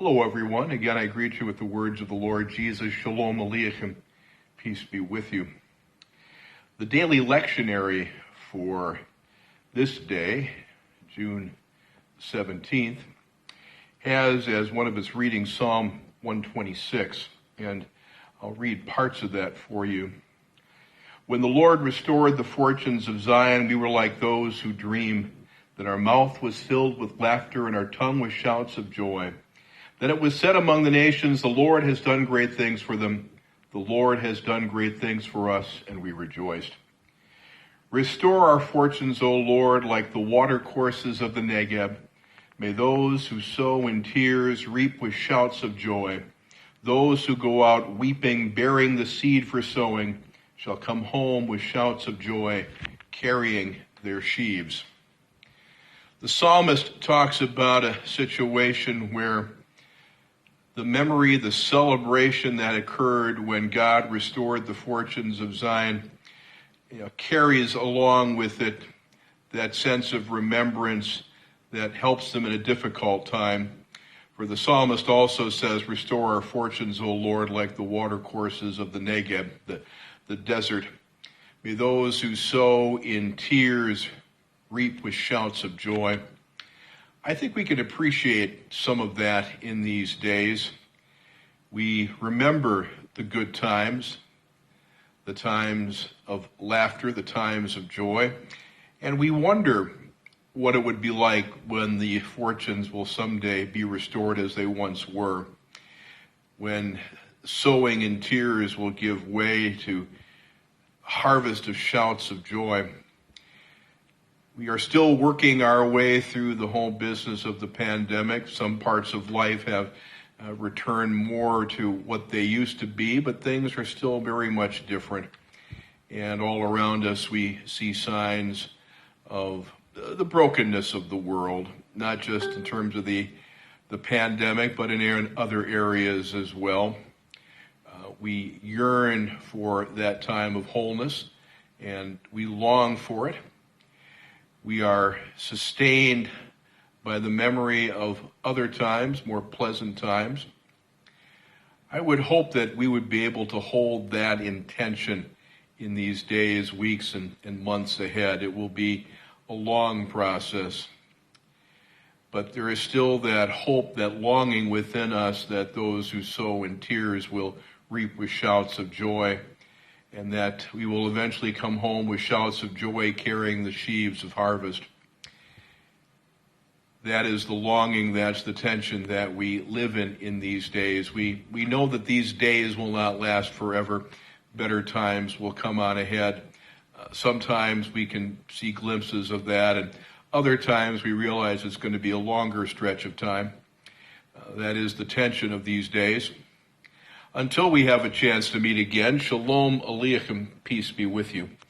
Hello, everyone. Again, I greet you with the words of the Lord Jesus. Shalom Aleichem. Peace be with you. The daily lectionary for this day, June 17th, has as one of its readings Psalm 126, and I'll read parts of that for you. When the Lord restored the fortunes of Zion, we were like those who dream. Then our mouth was filled with laughter and our tongue with shouts of joy. Then it was said among the nations, the Lord has done great things for them. The Lord has done great things for us, and we rejoiced. Restore our fortunes, O Lord, like the watercourses of the Negeb. May those who sow in tears reap with shouts of joy. Those who go out weeping, bearing the seed for sowing, shall come home with shouts of joy, carrying their sheaves. The psalmist talks about a situation where the memory, the celebration that occurred when God restored the fortunes of Zion, carries along with it that sense of remembrance that helps them in a difficult time. For the psalmist also says, restore our fortunes, O Lord, like the watercourses of the Negeb, the desert. May those who sow in tears reap with shouts of joy. I think we can appreciate some of that in these days. We remember the good times, the times of laughter, the times of joy, and we wonder what it would be like when the fortunes will someday be restored as they once were, when sowing in tears will give way to a harvest of shouts of joy. We are still working our way through the whole business of the pandemic. Some parts of life have returned more to what they used to be, but things are still very much different. And all around us we see signs of the brokenness of the world, not just in terms of the pandemic, but in other areas as well. We yearn for that time of wholeness, and we long for it. We are sustained by the memory of other times, more pleasant times. I would hope that we would be able to hold that intention in these days, weeks, and months ahead. It will be a long process. But there is still that hope, that longing within us that those who sow in tears will reap with shouts of joy, and that we will eventually come home with shouts of joy carrying the sheaves of harvest. That is the longing, that's the tension that we live in these days. We know that these days will not last forever. Better times will come on ahead. Sometimes we can see glimpses of that, and other times we realize it's going to be a longer stretch of time. That is the tension of these days. Until we have a chance to meet again, Shalom Aleichem, peace be with you.